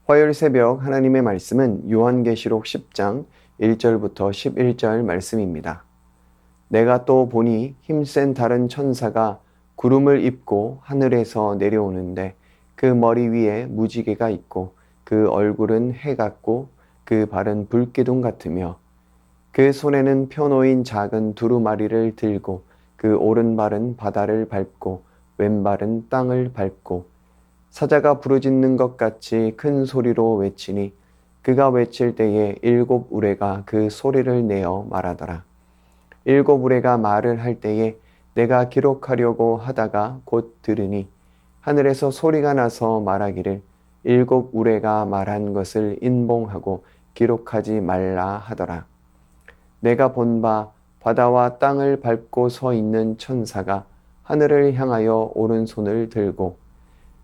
화요일 새벽 하나님의 말씀은 요한계시록 10장 1절부터 11절 말씀입니다. 내가 또 보니 힘센 다른 천사가 구름을 입고 하늘에서 내려오는데 그 머리 위에 무지개가 있고 그 얼굴은 해 같고 그 발은 불기둥 같으며 그 손에는 펴놓인 작은 두루마리를 들고 그 오른발은 바다를 밟고 왼발은 땅을 밟고 사자가 부르짖는 것 같이 큰 소리로 외치니 그가 외칠 때에 일곱 우레가 그 소리를 내어 말하더라. 일곱 우레가 말을 할 때에 내가 기록하려고 하다가 곧 들으니 하늘에서 소리가 나서 말하기를 일곱 우레가 말한 것을 인봉하고 기록하지 말라 하더라. 내가 본 바 바다와 땅을 밟고 서 있는 천사가 하늘을 향하여 오른손을 들고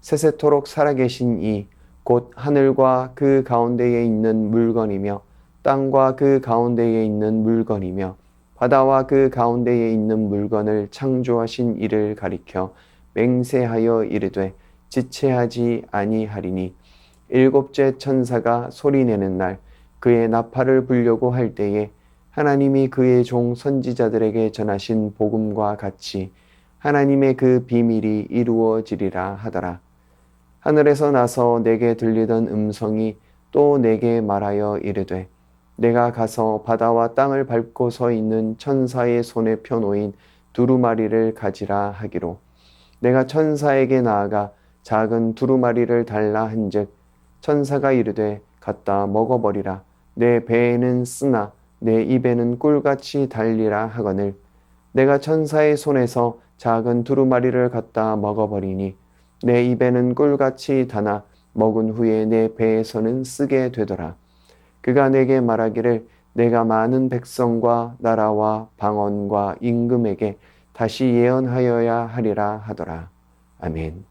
세세토록 살아계신 이 곧 하늘과 그 가운데에 있는 물건이며 땅과 그 가운데에 있는 물건이며 바다와 그 가운데에 있는 물건을 창조하신 이를 가리켜 맹세하여 이르되 지체하지 아니하리니 일곱째 천사가 소리내는 날 그의 나팔을 불려고 할 때에 하나님이 그의 종 선지자들에게 전하신 복음과 같이 하나님의 그 비밀이 이루어지리라 하더라. 하늘에서 나서 내게 들리던 음성이 또 내게 말하여 이르되 내가 가서 바다와 땅을 밟고 서 있는 천사의 손에 펴놓인 두루마리를 가지라 하기로 내가 천사에게 나아가 작은 두루마리를 달라 한즉 천사가 이르되 갖다 먹어버리라. 내 배에는 쓰나 내 입에는 꿀같이 달리라 하거늘 내가 천사의 손에서 작은 두루마리를 갖다 먹어버리니 내 입에는 꿀같이 다나 먹은 후에 내 배에서는 쓰게 되더라. 그가 내게 말하기를 내가 많은 백성과 나라와 방언과 임금에게 다시 예언하여야 하리라 하더라. 아멘.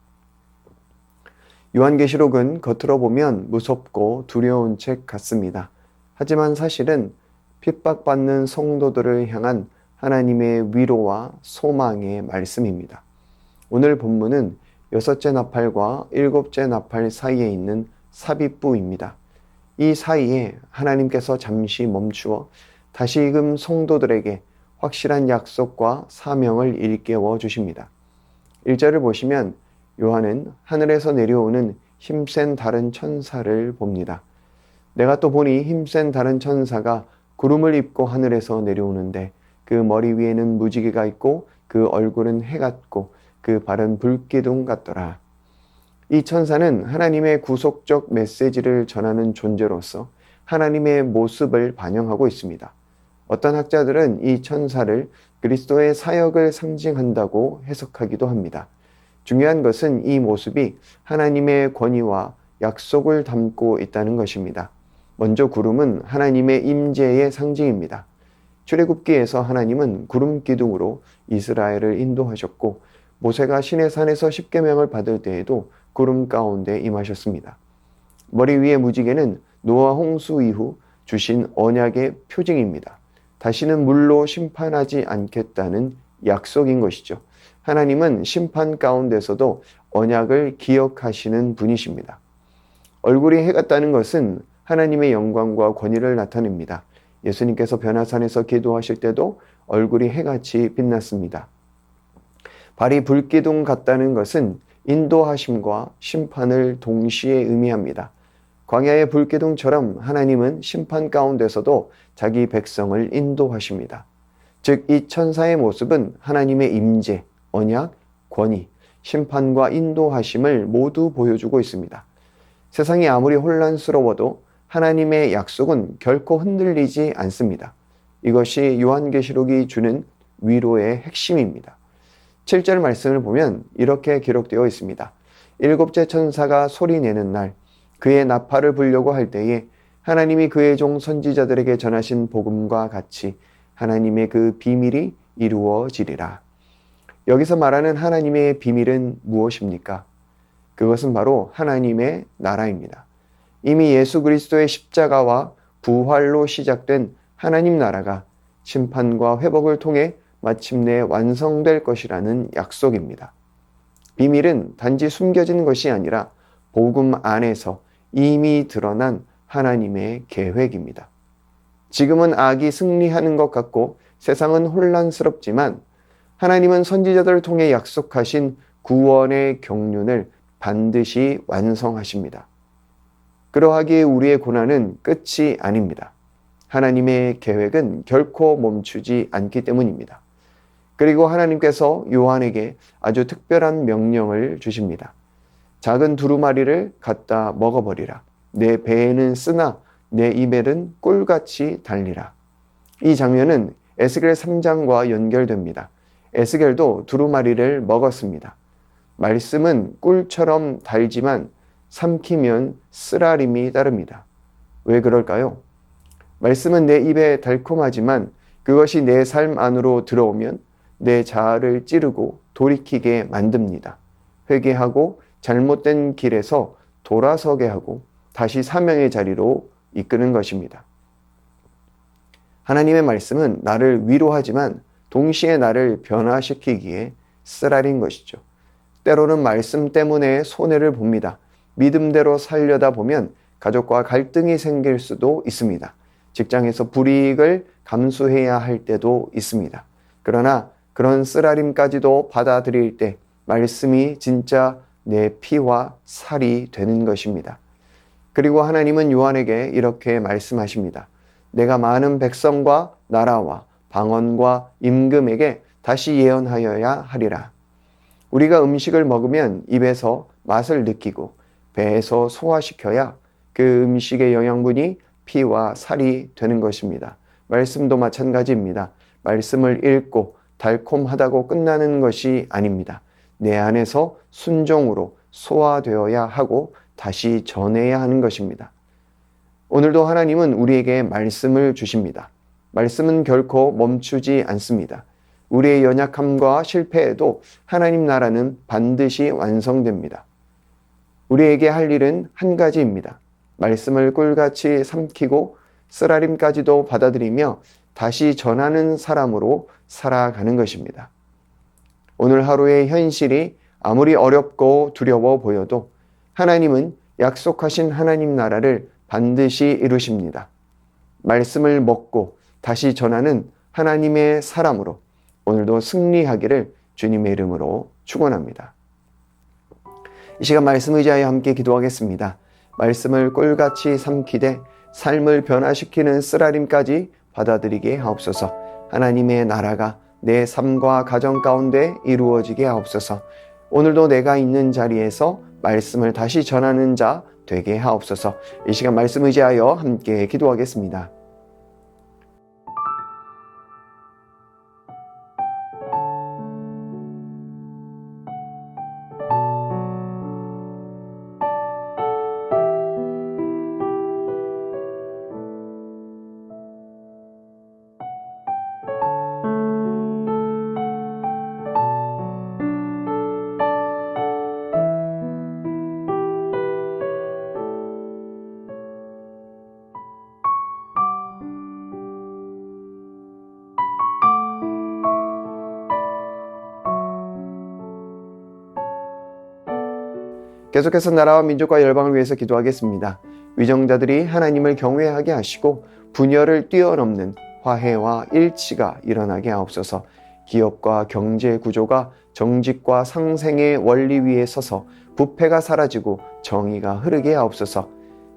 요한계시록은 겉으로 보면 무섭고 두려운 책 같습니다. 하지만 사실은 핍박받는 성도들을 향한 하나님의 위로와 소망의 말씀입니다. 오늘 본문은 여섯째 나팔과 일곱째 나팔 사이에 있는 삽입부입니다. 이 사이에 하나님께서 잠시 멈추어 다시금 성도들에게 확실한 약속과 사명을 일깨워 주십니다. 1절을 보시면 요한은 하늘에서 내려오는 힘센 다른 천사를 봅니다. 내가 또 보니 힘센 다른 천사가 구름을 입고 하늘에서 내려오는데 그 머리 위에는 무지개가 있고 그 얼굴은 해 같고 그 발은 불기둥 같더라. 이 천사는 하나님의 구속적 메시지를 전하는 존재로서 하나님의 모습을 반영하고 있습니다. 어떤 학자들은 이 천사를 그리스도의 사역을 상징한다고 해석하기도 합니다. 중요한 것은 이 모습이 하나님의 권위와 약속을 담고 있다는 것입니다. 먼저 구름은 하나님의 임재의 상징입니다. 출애굽기에서 하나님은 구름 기둥으로 이스라엘을 인도하셨고 모세가 시내산에서 십계명을 받을 때에도 구름 가운데 임하셨습니다. 머리 위의 무지개는 노아 홍수 이후 주신 언약의 표징입니다. 다시는 물로 심판하지 않겠다는 약속인 것이죠. 하나님은 심판 가운데서도 언약을 기억하시는 분이십니다. 얼굴이 해 같다는 것은 하나님의 영광과 권위를 나타냅니다. 예수님께서 변화산에서 기도하실 때도 얼굴이 해같이 빛났습니다. 발이 불기둥 같다는 것은 인도하심과 심판을 동시에 의미합니다. 광야의 불기둥처럼 하나님은 심판 가운데서도 자기 백성을 인도하십니다. 즉, 이 천사의 모습은 하나님의 임재, 언약, 권위, 심판과 인도하심을 모두 보여주고 있습니다. 세상이 아무리 혼란스러워도 하나님의 약속은 결코 흔들리지 않습니다. 이것이 요한계시록이 주는 위로의 핵심입니다. 7절 말씀을 보면 이렇게 기록되어 있습니다. 일곱째 천사가 소리내는 날 그의 나팔을 불려고 할 때에 하나님이 그의 종 선지자들에게 전하신 복음과 같이 하나님의 그 비밀이 이루어지리라. 여기서 말하는 하나님의 비밀은 무엇입니까? 그것은 바로 하나님의 나라입니다. 이미 예수 그리스도의 십자가와 부활로 시작된 하나님 나라가 심판과 회복을 통해 마침내 완성될 것이라는 약속입니다. 비밀은 단지 숨겨진 것이 아니라 복음 안에서 이미 드러난 하나님의 계획입니다. 지금은 악이 승리하는 것 같고 세상은 혼란스럽지만 하나님은 선지자들을 통해 약속하신 구원의 경륜을 반드시 완성하십니다. 그러하기에 우리의 고난은 끝이 아닙니다. 하나님의 계획은 결코 멈추지 않기 때문입니다. 그리고 하나님께서 요한에게 아주 특별한 명령을 주십니다. 작은 두루마리를 갖다 먹어버리라. 내 배에는 쓰나 내 입에는 꿀같이 달리라. 이 장면은 에스겔 3장과 연결됩니다. 에스겔도 두루마리를 먹었습니다. 말씀은 꿀처럼 달지만 삼키면 쓰라림이 따릅니다. 왜 그럴까요? 말씀은 내 입에 달콤하지만 그것이 내 삶 안으로 들어오면 내 자아를 찌르고 돌이키게 만듭니다. 회개하고 잘못된 길에서 돌아서게 하고 다시 사명의 자리로 이끄는 것입니다. 하나님의 말씀은 나를 위로하지만 동시에 나를 변화시키기에 쓰라린 것이죠. 때로는 말씀 때문에 손해를 봅니다. 믿음대로 살려다 보면 가족과 갈등이 생길 수도 있습니다. 직장에서 불이익을 감수해야 할 때도 있습니다. 그러나 그런 쓰라림까지도 받아들일 때 말씀이 진짜 내 피와 살이 되는 것입니다. 그리고 하나님은 요한에게 이렇게 말씀하십니다. 내가 많은 백성과 나라와 방언과 임금에게 다시 예언하여야 하리라. 우리가 음식을 먹으면 입에서 맛을 느끼고 배에서 소화시켜야 그 음식의 영양분이 피와 살이 되는 것입니다. 말씀도 마찬가지입니다. 말씀을 읽고 달콤하다고 끝나는 것이 아닙니다. 내 안에서 순종으로 소화되어야 하고 다시 전해야 하는 것입니다. 오늘도 하나님은 우리에게 말씀을 주십니다. 말씀은 결코 멈추지 않습니다. 우리의 연약함과 실패에도 하나님 나라는 반드시 완성됩니다. 우리에게 할 일은 한 가지입니다. 말씀을 꿀같이 삼키고 쓰라림까지도 받아들이며 다시 전하는 사람으로 살아가는 것입니다. 오늘 하루의 현실이 아무리 어렵고 두려워 보여도 하나님은 약속하신 하나님 나라를 반드시 이루십니다. 말씀을 먹고 다시 전하는 하나님의 사람으로 오늘도 승리하기를 주님의 이름으로 축원합니다. 이 시간 말씀 의지하여 함께 기도하겠습니다. 말씀을 꿀같이 삼키되 삶을 변화시키는 쓰라림까지 받아들이게 하옵소서. 하나님의 나라가 내 삶과 가정 가운데 이루어지게 하옵소서. 오늘도 내가 있는 자리에서 말씀을 다시 전하는 자 되게 하옵소서. 이 시간 말씀 의지하여 함께 기도하겠습니다. 계속해서 나라와 민족과 열방을 위해서 기도하겠습니다. 위정자들이 하나님을 경외하게 하시고 분열을 뛰어넘는 화해와 일치가 일어나게 하옵소서. 기업과 경제 구조가 정직과 상생의 원리 위에 서서 부패가 사라지고 정의가 흐르게 하옵소서.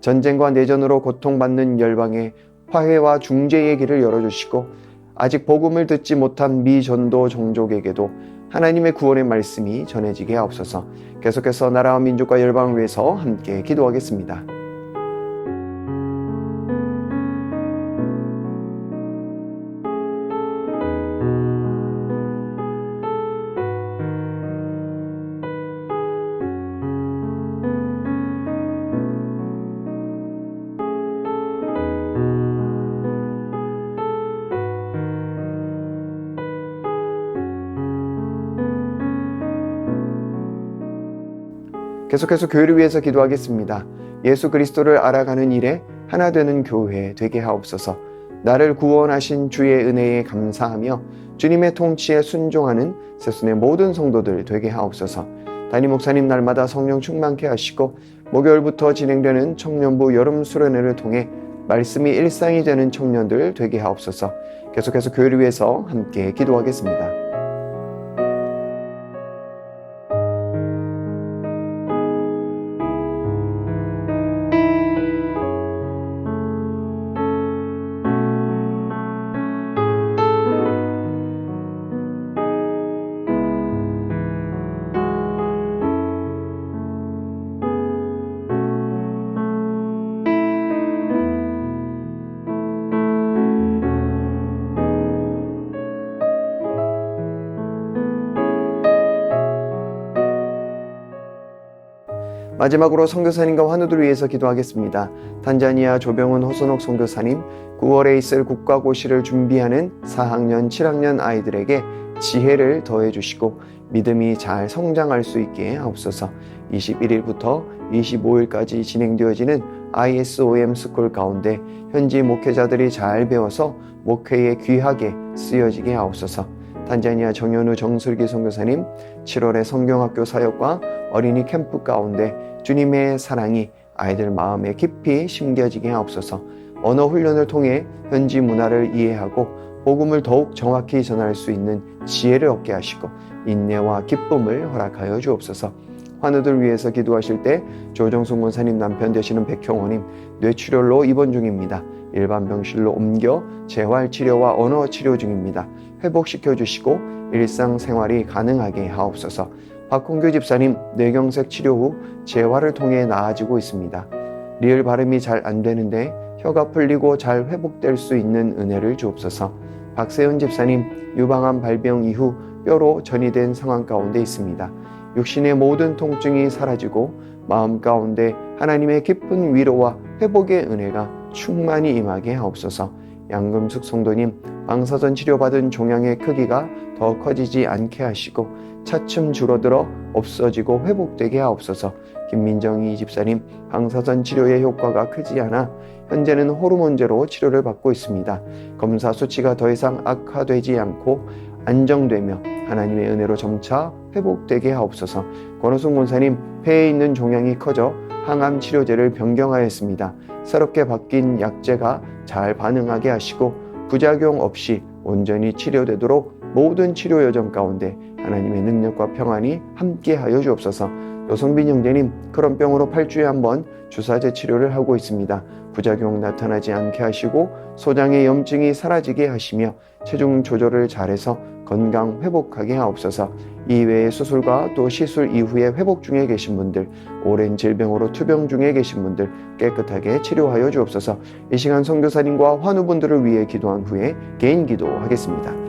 전쟁과 내전으로 고통받는 열방에 화해와 중재의 길을 열어주시고 아직 복음을 듣지 못한 미전도 종족에게도 하나님의 구원의 말씀이 전해지게 하옵소서. 계속해서 나라와 민족과 열방을 위해서 함께 기도하겠습니다. 계속해서 교회를 위해서 기도하겠습니다. 예수 그리스도를 알아가는 일에 하나 되는 교회 되게 하옵소서. 나를 구원하신 주의 은혜에 감사하며 주님의 통치에 순종하는 새순의 모든 성도들 되게 하옵소서. 담임 목사님 날마다 성령 충만케 하시고 목요일부터 진행되는 청년부 여름 수련회를 통해 말씀이 일상이 되는 청년들 되게 하옵소서. 계속해서 교회를 위해서 함께 기도하겠습니다. 마지막으로 선교사님과 환우들을 위해서 기도하겠습니다. 탄자니아 조병훈 호선옥 선교사님, 9월에 있을 국가고시를 준비하는 4학년, 7학년 아이들에게 지혜를 더해 주시고 믿음이 잘 성장할 수 있게 하옵소서. 21일부터 25일까지 진행되어지는 ISOM 스쿨 가운데 현지 목회자들이 잘 배워서 목회에 귀하게 쓰여지게 하옵소서. 탄자니아 정현우 정슬기 선교사님, 7월에 성경학교 사역과 어린이 캠프 가운데 주님의 사랑이 아이들 마음에 깊이 심겨지게 하옵소서. 언어 훈련을 통해 현지 문화를 이해하고 복음을 더욱 정확히 전할 수 있는 지혜를 얻게 하시고 인내와 기쁨을 허락하여 주옵소서. 환우들 위해서 기도하실 때 조정숙 원사님 남편 되시는 백형원님 뇌출혈로 입원 중입니다. 일반 병실로 옮겨 재활치료와 언어치료 중입니다. 회복시켜 주시고 일상생활이 가능하게 하옵소서. 박홍규 집사님 뇌경색 치료 후 재활을 통해 나아지고 있습니다. 리을 발음이 잘 안 되는데 혀가 풀리고 잘 회복될 수 있는 은혜를 주옵소서. 박세훈 집사님 유방암 발병 이후 뼈로 전이된 상황 가운데 있습니다. 육신의 모든 통증이 사라지고 마음 가운데 하나님의 깊은 위로와 회복의 은혜가 충만히 임하게 하옵소서. 양금숙 성도님 방사선 치료받은 종양의 크기가 더 커지지 않게 하시고 차츰 줄어들어 없어지고 회복되게 하옵소서. 김민정희 집사님 방사선 치료의 효과가 크지 않아 현재는 호르몬제로 치료를 받고 있습니다. 검사 수치가 더 이상 악화되지 않고 안정되며 하나님의 은혜로 점차 회복되게 하옵소서. 권호승 권사님 폐에 있는 종양이 커져 항암 치료제를 변경하였습니다. 새롭게 바뀐 약제가 잘 반응하게 하시고 부작용 없이 온전히 치료되도록 모든 치료 여정 가운데 하나님의 능력과 평안이 함께하여 주옵소서. 노성빈 형제님 그런 병으로 8주에 한 번 주사제 치료를 하고 있습니다. 부작용 나타나지 않게 하시고 소장의 염증이 사라지게 하시며 체중 조절을 잘해서 건강 회복하게 하옵소서. 이외의 수술과 또 시술 이후에 회복 중에 계신 분들, 오랜 질병으로 투병 중에 계신 분들 깨끗하게 치료하여 주옵소서. 이 시간 선교사님과 환우분들을 위해 기도한 후에 개인 기도하겠습니다.